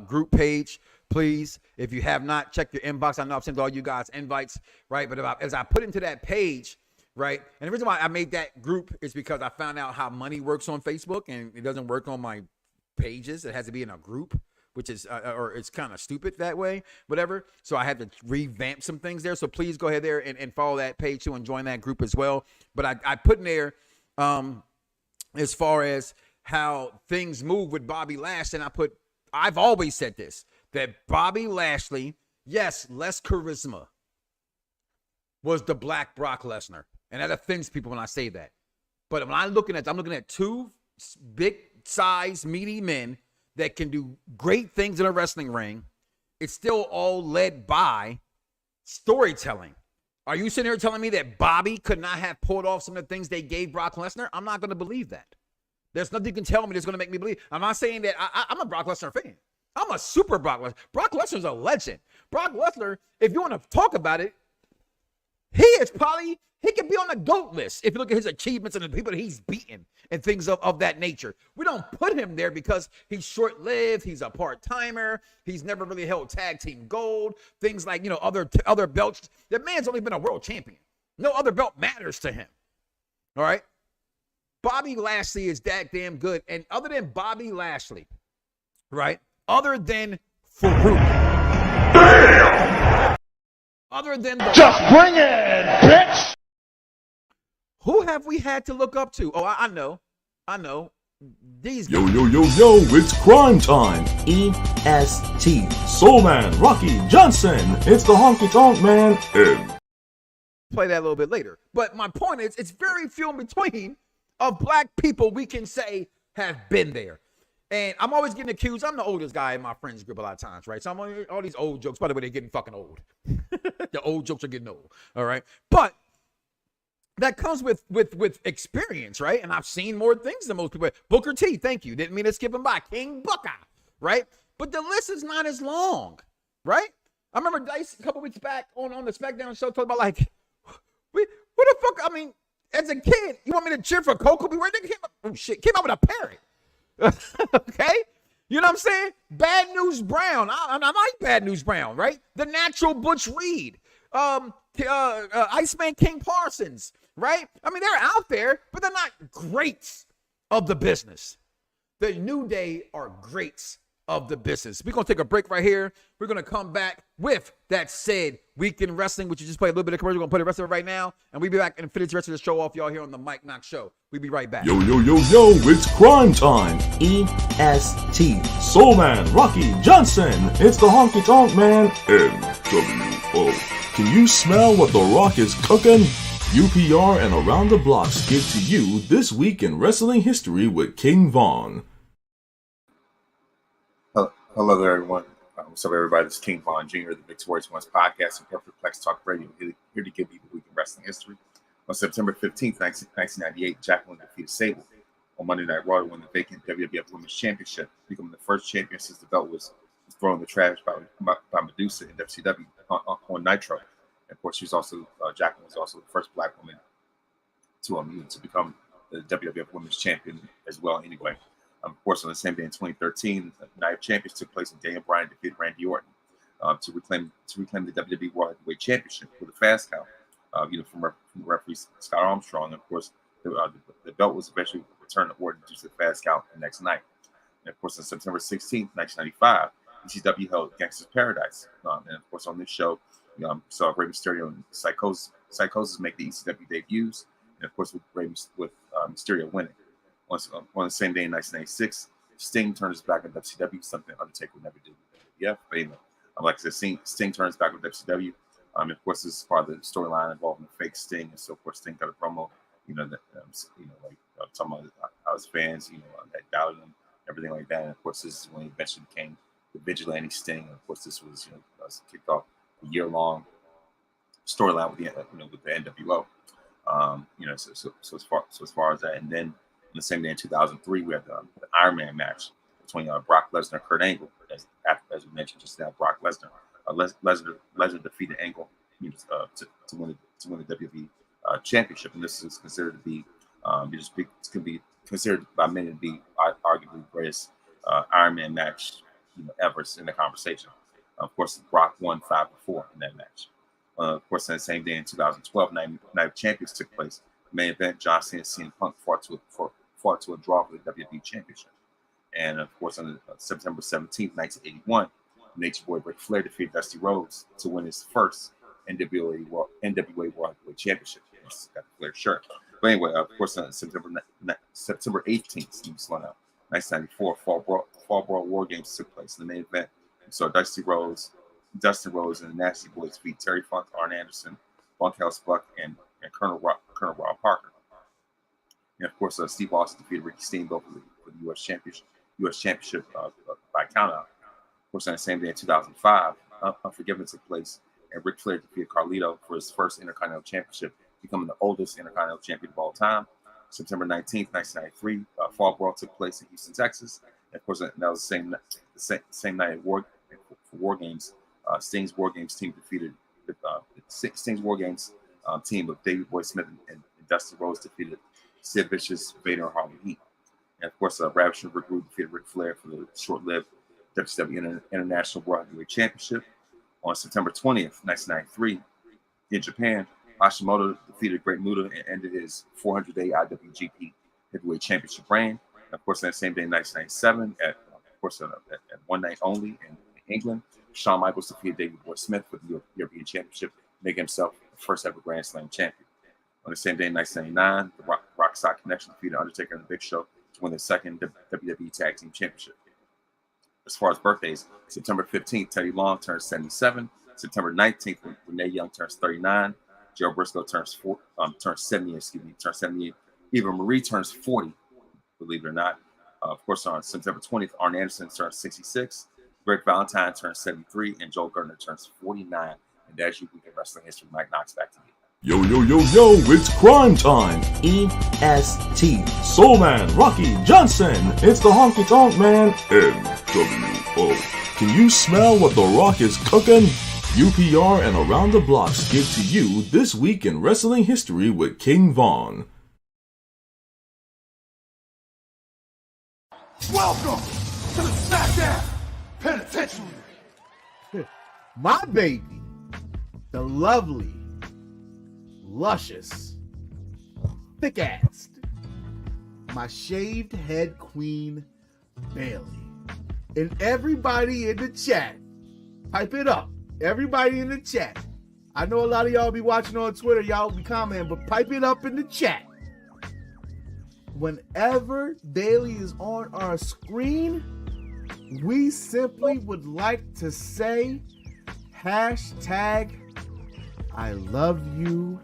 group page, please. If you have not, check your inbox. I know I've sent all you guys invites, right? But as I put into that page, right, and the reason why I made that group is because I found out how money works on Facebook, and it doesn't work on my pages. It has to be in a group, which is or it's kind of stupid that way, whatever. So I had to revamp some things there. So please go ahead there and follow that page too and join that group as well. But I put in there as far as how things move with Bobby Lashley, and I've always said this, that Bobby Lashley, yes, less charisma, was the black Brock Lesnar. And that offends people when I say that. But when I'm looking at two big size, meaty men that can do great things in a wrestling ring. It's still all led by storytelling. Are you sitting here telling me that Bobby could not have pulled off some of the things they gave Brock Lesnar? I'm not going to believe that. There's nothing you can tell me that's going to make me believe. I'm not saying that I'm a Brock Lesnar fan. I'm a super Brock Lesnar. Brock Lesnar's a legend. Brock Lesnar, if you want to talk about it, he could be on the GOAT list if you look at his achievements and the people that he's beaten and things of that nature. We don't put him there because he's short-lived, he's a part-timer, he's never really held tag team gold, things like, other belts. The man's only been a world champion. No other belt matters to him. All right? Bobby Lashley is that damn good. And other than Bobby Lashley, right? Other than Farouk. Damn! Other than just bring it, bitch. Who have we had to look up to? Oh, I know. These guys. Yo, it's crime time. EST. Soul Man, Rocky Johnson. It's the Honky Tonk Man. Play that a little bit later. But my point is, it's very few in between of black people we can say have been there. And I'm always getting accused. I'm the oldest guy in my friends group a lot of times, right? So I'm on all these old jokes. By the way, they're getting fucking old. The old jokes are getting old, all right? But that comes with experience, right? And I've seen more things than most people. Booker T, thank you. Didn't mean to skip him by. King Booker, right? But the list is not as long, right? I remember Dice a couple weeks back on the SmackDown show talking about like, what the fuck? I mean, as a kid, you want me to cheer for Coco? Where they came out with a parrot. Okay? You know what I'm saying? Bad News Brown. I like Bad News Brown, right? The Natural Butch Reed. Iceman King Parsons, right? I mean, they're out there, but they're not greats of the business. The New Day are greats of the business. We're going to take a break right here. We're going to come back with that said Week in Wrestling, which you just played a little bit of commercial. We're going to play the rest of it right now, and we'll be back and finish the rest of the show off, y'all, here on the Mike Knoxxx Show. We'll be right back. Yo, it's crime time. EST. Soul Man, Rocky Johnson. It's the Honky Tonk Man. NWO. Can you smell what The Rock is cooking? UPR and Around the Blocks give to you This Week in Wrestling History with King Von. Hello there, everyone. What's up, everybody? This is King Von Jr., the Victorious Ones podcast and Perfect Plex Talk Radio, here to give you the week in wrestling history. On September 15th, 1998, Jacqueline defeated Sable on Monday Night Raw to win the vacant WWF Women's Championship, becoming the first champion since the belt was thrown in the trash by Medusa in WCW on Nitro. And of course, Jacqueline was also the first black woman to become the WWF Women's Champion as well. Anyway. Of course, on the same day in 2013, the Night of Champions took place, and Daniel Bryan defeated Randy Orton to reclaim the WWE World Heavyweight Championship with a fast count. From referee Scott Armstrong. And of course, the belt was eventually returned to Orton due to the fast count the next night. And of course, on September 16th, 1995, ECW held Gangsta's Paradise. And of course, on this show, saw Rey Mysterio and Psychosis make the ECW debuts, and of course, with Mysterio winning. On the same day in 1996, Sting turns back on WCW, something Undertaker would never do with WWF. But anyway, like I said, Sting turns back on WCW. Of course, this is part of the storyline involving the fake Sting, and so of course, Sting got a promo, talking about how his fans, that doubted him, everything like that. And of course, this is when he eventually became the Vigilante Sting. And of course, this was kicked off a year-long storyline with the NWO. So as far as that, and then. On the same day in 2003, we had the Iron Man match between Brock Lesnar and Kurt Angle. As we mentioned just now, Brock Lesnar. Lesnar defeated Angle to win the WWE Championship, and this is considered to be it's going to be considered by many to be arguably the greatest Iron Man match ever in the conversation. Of course, Brock won 5-4 in that match. Of course, on the same day in 2012, Night of Champions took place. Main event: John Cena and CM Punk fought to a draw for the WWE Championship. And of course, on September 17th, 1981, Nature Boy Ric Flair defeated Dusty Rhodes to win his first NWA World Heavyweight Championship. He's got the Flair shirt. But anyway, of course, on September 18th, slow down, 1994, Fall Brawl War Games took place. In the main event, so Dustin Rhodes, and the Nasty Boys defeat Terry Funk, Arn Anderson, Bunkhouse Buck, and Colonel Rob Parker. And of course, Steve Austin defeated Ricky Steamboat for the U.S. Championship by countout. Of course, on the same day in 2005, Unforgiven took place, and Ric Flair defeated Carlito for his first Intercontinental Championship, becoming the oldest Intercontinental Champion of all time. September 19th, 1993, Fall Brawl took place in Houston, Texas. And of course, that was the same night for War Games. Sting's War Games team defeated Sting's War Games team of Davey Boy Smith and Dusty Rhodes defeated Sid Vicious, Vader, and Harley Heat. And of course, Ravishing Rick Rude defeated Ric Flair for the short-lived WWE International World Heavyweight Championship. On September 20th, 1993, in Japan, Hashimoto defeated Great Muta and ended his 400-day IWGP Heavyweight Championship reign. And of course, that same day, 1997, at one night only in England, Shawn Michaels defeated Davey Boy Smith for the European Championship, making himself the first ever Grand Slam champion. On the same day, in 1999, the Rock Sock Connection defeated Undertaker and the Big Show to win the second WWE Tag Team Championship. As far as birthdays, September 15th, Teddy Long turns 77. September 19th, Renee Young turns 39. Joe Briscoe turns 78. Eva Marie turns 40, believe it or not. Of course, on September 20th, Arn Anderson turns 66. Greg Valentine turns 73, and Joel Gertner turns 49. And that's your week in wrestling history. Mike Knoxxx, back to you. Yo, it's crime time. EST, Soul Man, Rocky Johnson. It's the Honky Tonk Man, NWO. Can you smell what The Rock is cooking? UPR and Around the Blocks give to you This Week in Wrestling History with King Von. Welcome to the SmackDown Penitentiary. My baby, the lovely, luscious, thick-assed, my shaved head queen, Bailey. And everybody in the chat, pipe it up. Everybody in the chat. I know a lot of y'all be watching on Twitter. Y'all be commenting, but pipe it up in the chat. Whenever Bailey is on our screen, we simply would like to say hashtag I love you,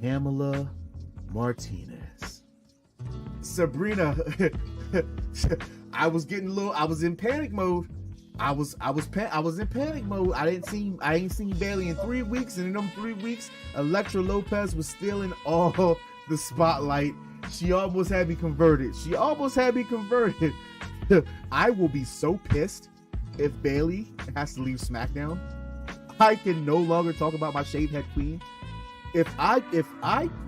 Pamela Martinez. Sabrina, I was in panic mode. I was in panic mode. I ain't seen Bailey in 3 weeks, and in them 3 weeks, Elektra Lopez was still in all the spotlight. She almost had me converted. I will be so pissed if Bailey has to leave SmackDown. I can no longer talk about my shaved head queen. If I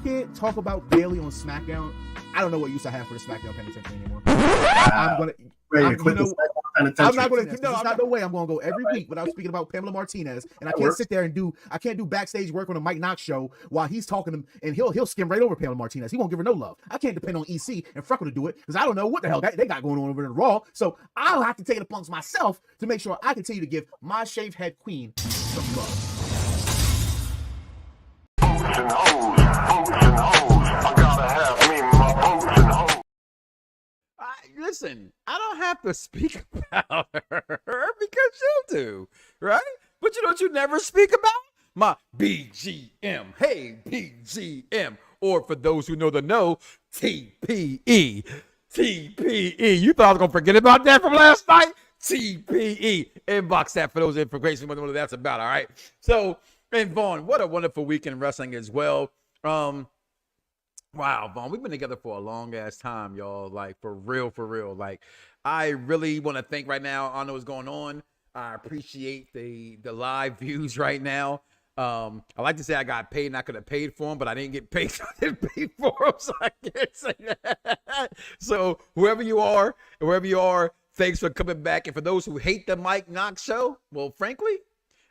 can't talk about Bailey on SmackDown, I don't know what use I have for the SmackDown Penitentiary anymore. I'm not going to. No, there's not no way I'm going to go every week without speaking about Pamela Martinez, and I can't sit there and I can't do backstage work on the Mike Knoxxx show while he's talking to him, and he'll skim right over Pamela Martinez. He won't give her no love. I can't depend on EC and Freckle to do it because I don't know what the hell they got going on over in Raw. So I'll have to take it upon myself to make sure I continue to give my shaved head queen some love. Boots and hoes, I gotta have me my boots and hoes. Listen, I don't have to speak about her because she'll do, right? But you know what you never speak about? My BGM. Hey, BGM. Or for those who know the know, TPE. TPE. You thought I was going to forget about that from last night? TPE. Inbox that for those information. What that's about, all right? So, and Vaughn, what a wonderful week in wrestling as well. Wow, Vaughn, we've been together for a long ass time, y'all. Like, for real. Like, I really want to thank right now. I know what's going on. I appreciate the live views right now. I like to say I got paid and I could have paid for them, but I didn't get paid, so I didn't pay for them, so I can't say that. So wherever you are, thanks for coming back. And for those who hate the Mike Knoxxx Show, well, frankly,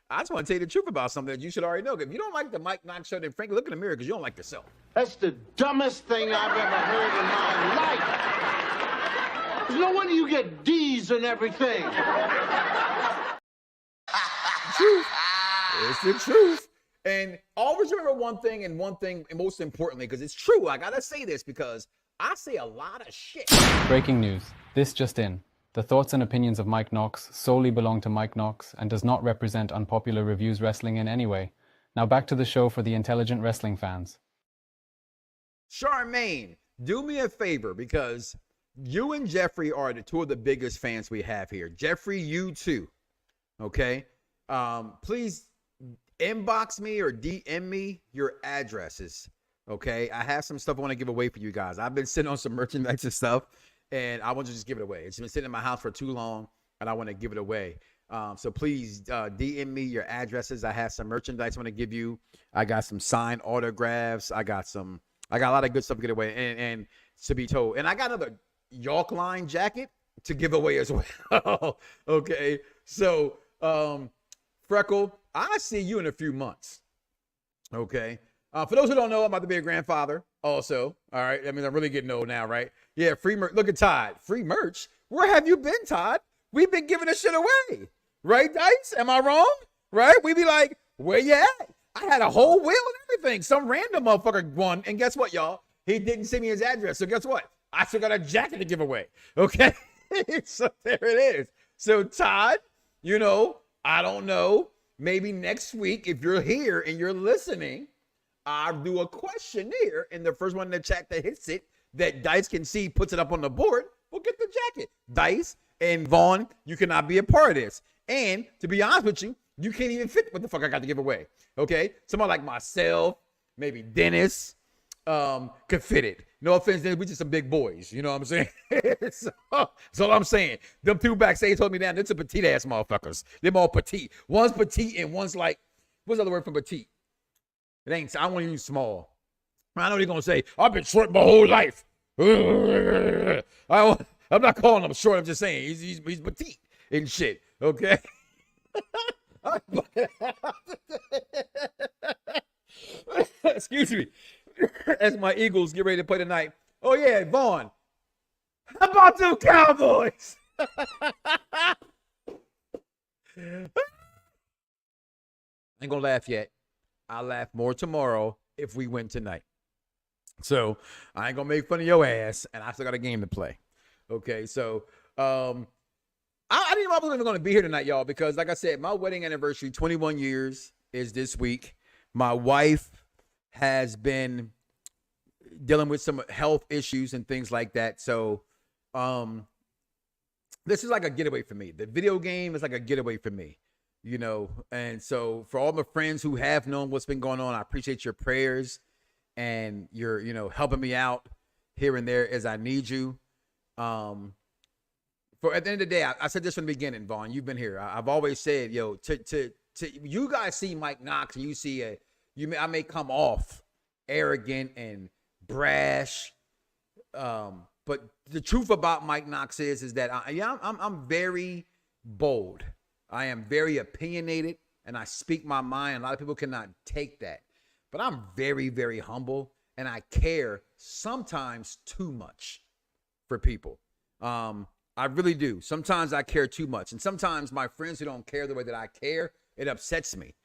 I just want to tell you the truth about something that you should already know. If you don't like the Mike Knoxxx Show, then frankly, look in the mirror because you don't like yourself. That's the dumbest thing I've ever heard in my life. No wonder you get D's and everything. Truth. It's the truth. And always remember one thing, and most importantly, because it's true. I gotta say this because I say a lot of shit. Breaking news. This just in. The thoughts and opinions of Mike Knoxxx solely belong to Mike Knoxxx and does not represent Unpopular Reviews Wrestling in any way. Now back to the show for the intelligent wrestling fans. Charmaine, do me a favor because you and Jeffrey are the two of the biggest fans we have here. Jeffrey, you too. Okay? Please inbox me or DM me your addresses. Okay? I have some stuff I want to give away for you guys. I've been sitting on some merchandise and stuff, and I want to just give it away. It's been sitting in my house for too long, and I want to give it away. So please DM me your addresses. I have some merchandise I want to give you. I got some signed autographs. I got a lot of good stuff to get away and to be told. And I got another York Line jacket to give away as well. Okay. So, Freckle, I'll see you in a few months. Okay. For those who don't know, I'm about to be a grandfather also. All right. I mean, I'm really getting old now, right? Yeah. Free merch. Look at Todd. Free merch. Where have you been, Todd? We've been giving this shit away. Right, Dice? Am I wrong? Right? We be like, where you at? I had a whole wheel and everything. Some random motherfucker won. And guess what, y'all? He didn't send me his address. So guess what? I still got a jacket to give away. Okay? So there it is. So Todd, you know, I don't know. Maybe next week, if you're here and you're listening, I'll do a questionnaire. And the first one in the chat that hits it, that Dice can see, puts it up on the board, will get the jacket. Dice and Vaughn, you cannot be a part of this. And to be honest with you, you can't even fit what the fuck I got to give away. Okay? Somebody like myself, maybe Dennis, could fit it. No offense, Dennis, we just some big boys. You know what I'm saying? So, that's all I'm saying. Them two backstage told me down, they're some petite ass motherfuckers. They're all petite. One's petite and one's like, what's the other word for petite? It ain't, I want to use small. I know they're going to say, I've been short my whole life. I'm not calling him short. I'm just saying he's petite and shit. Okay. Excuse me. As my Eagles get ready to play tonight. Oh yeah, Vaughn. How about them Cowboys? Ain't gonna laugh yet. I'll laugh more tomorrow if we win tonight. So I ain't gonna make fun of your ass, and I still got a game to play. Okay, so I didn't know I was even going to be here tonight, y'all, because like I said, my wedding anniversary, 21 years, is this week. My wife has been dealing with some health issues and things like that. So this is like a getaway for me. The video game is like a getaway for me, you know. And so for all my friends who have known what's been going on, I appreciate your prayers and your, you know, helping me out here and there as I need you. For at the end of the day, I said this from the beginning, Vaughn. You've been here. I've always said, yo, to you guys see Mike Knoxxx, and you see I may come off arrogant and brash, but the truth about Mike Knoxxx is that I'm very bold. I am very opinionated, and I speak my mind. A lot of people cannot take that, but I'm very, very humble, and I care sometimes too much for people. I really do. Sometimes I care too much. And sometimes my friends who don't care the way that I care, it upsets me.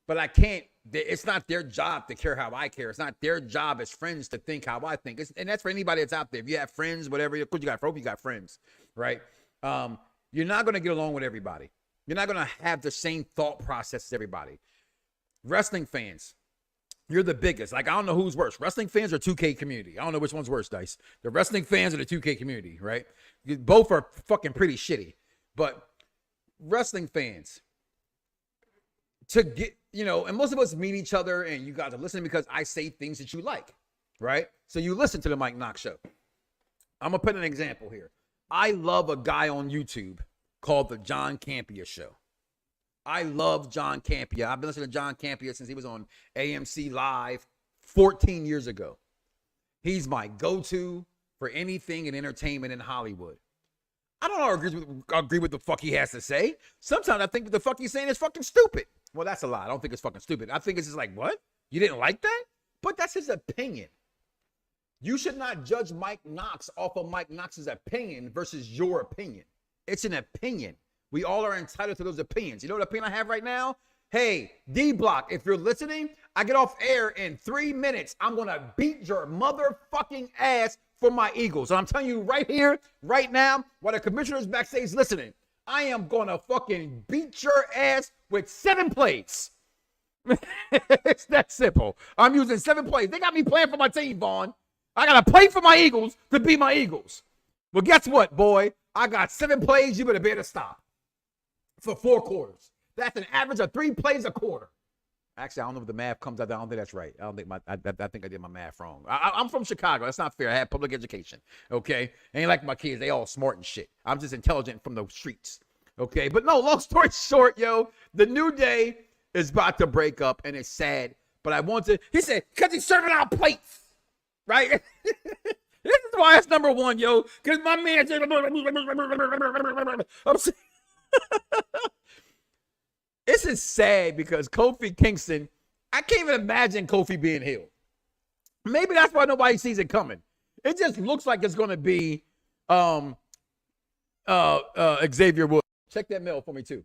But I can't, it's not their job to care how I care. It's not their job as friends to think how I think. And that's for anybody that's out there. If you have friends, whatever, of course you got friends, right? You're not going to get along with everybody. You're not going to have the same thought process as everybody. Wrestling fans, you're the biggest. Like, I don't know who's worse, wrestling fans or 2K community. I don't know which one's worse, Dice. The wrestling fans or the 2K community, right? Both are fucking pretty shitty. But wrestling fans, to get, you know, and most of us meet each other and you guys are listening because I say things that you like, right? So you listen to the Mike Knoxxx Show. I'm going to put an example here. I love a guy on YouTube called the John Campea Show. I love John Campea. I've been listening to John Campea since he was on AMC Live 14 years ago. He's my go-to for anything in entertainment in Hollywood. I don't agree with the fuck he has to say. Sometimes I think what the fuck he's saying is fucking stupid. Well, that's a lie. I don't think it's fucking stupid. I think it's just like, what? You didn't like that? But that's his opinion. You should not judge Mike Knoxxx off of Mike Knoxx's opinion versus your opinion. It's an opinion. We all are entitled to those opinions. You know what opinion I have right now? Hey, D-Block, if you're listening, I get off air in 3 minutes. I'm going to beat your motherfucking ass for my Eagles. And I'm telling you right here, right now, while the commissioner's backstage listening, I am going to fucking beat your ass with 7 plays. It's that simple. I'm using 7 plays. They got me playing for my team, Vaughn. I got to play for my Eagles to beat my Eagles. Well, guess what, boy? I got 7 plays. You better be able to stop for 4 quarters. That's an average of 3 plays a quarter. Actually, I don't know if the math comes out. I don't think that's right. I think I did my math wrong. I'm from Chicago. That's not fair. I had public education. Okay, ain't like my kids. They all smart and shit. I'm just intelligent from the streets. Okay, but no. Long story short, yo, the New Day is about to break up, and it's sad. But I want to. He said because he's serving out plates, right? This is why it's number 1, yo. Because my man. I'm saying. This is sad because Kofi Kingston, I can't even imagine Kofi being healed. Maybe that's why nobody sees it coming. It just looks like it's going to be Xavier Woods. Check that mail for me, too.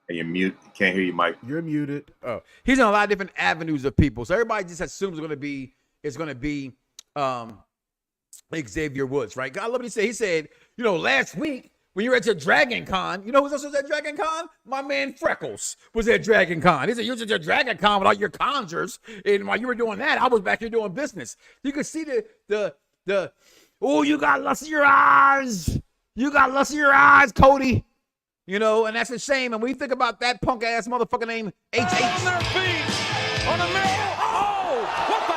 Hey, you're mute. Can't hear you, Mike. You're muted. Oh, he's in a lot of different avenues of people. So everybody just assumes it's going to be Xavier Woods, right? I love what he said. He said, you know, last week when you were at your Dragon Con, you know who else was at Dragon Con? My man Freckles was at Dragon Con. He said, you was at your Dragon Con with all your conjures, and while you were doing that, I was back here doing business. You could see oh, you got lust in your eyes. You got lust in your eyes, Cody. You know, and that's a shame. And when you think about that punk ass motherfucker named H.H. On their feet. On the man. Oh, what the?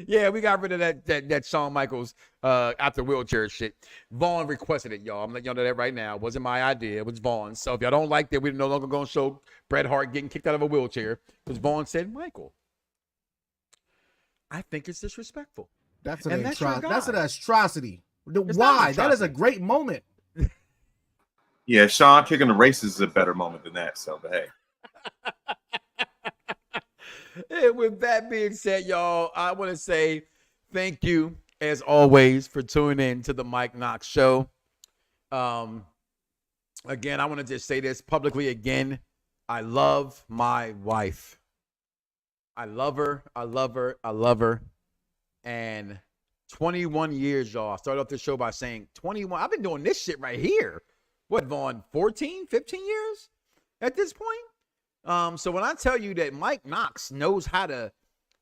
Yeah, we got rid of that Shawn Michaels out the wheelchair shit. Vaughn requested it, y'all. I'm letting y'all know that right now. It wasn't my idea. It was Vaughn's. So if y'all don't like that, we're no longer going to show Bret Hart getting kicked out of a wheelchair because Vaughn said, Michael, I think it's disrespectful. That's an atrocity. Why? That is a great moment. Yeah, Sean kicking the races is a better moment than that. So, but hey. And with that being said, y'all, I want to say thank you, as always, for tuning in to the Mike Knoxxx Show. Again, I want to just say this publicly again. I love my wife. I love her. I love her. I love her. And 21 years, y'all. I started off this show by saying 21. I've been doing this shit right here. What, Vaughn, 14, 15 years at this point? So when I tell you that Mike Knoxxx knows how to,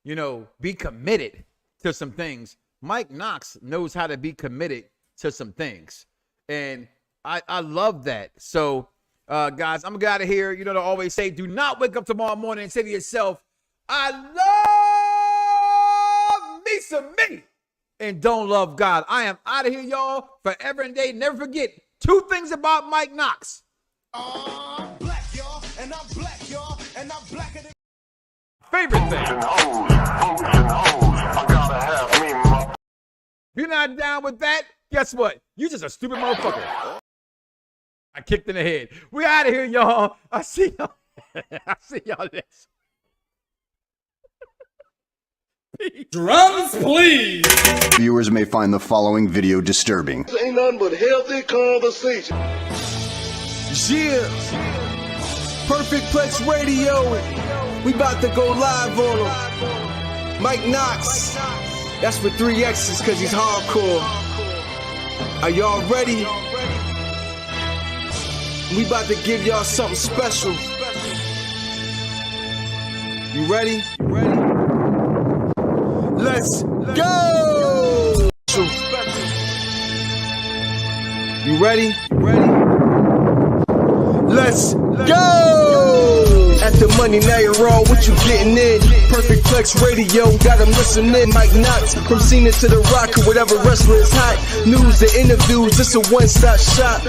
you know, be committed to some things, Mike Knoxxx knows how to be committed to some things. And I love that. So, guys, I'm going to get out of here. You know, to always say, do not wake up tomorrow morning and say to yourself, I love me some me and don't love God. I am out of here, y'all, forever and day. Never forget 2 things about Mike Knoxxx. I'm black, y'all, and I'm black, y'all, and I'm blacker than Favorite thing. I gotta have me my. If you're not down with that, guess what? You just a stupid motherfucker. I kicked in the head. We out of here, y'all. I see y'all. I see y'all next. drums, please. Viewers may find the following video disturbing. Ain't nothing but healthy conversation. Yeah. Perfect Plex Radio. We about to go live on him. Mike Knoxxx. That's with 3 X's because he's hardcore. Are y'all ready? We about to give y'all something special. You ready? You ready? Let's go! You ready? You ready? Let's go! At the money, now you're raw, what you getting in? Perfect Plex Radio, got them listening. Mike Knoxxx, from Cena to the Rock, or whatever wrestler is hot. News, the interviews, this a one-stop shop.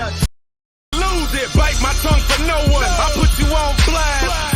Lose it, bite my tongue for no one. I put you on blast.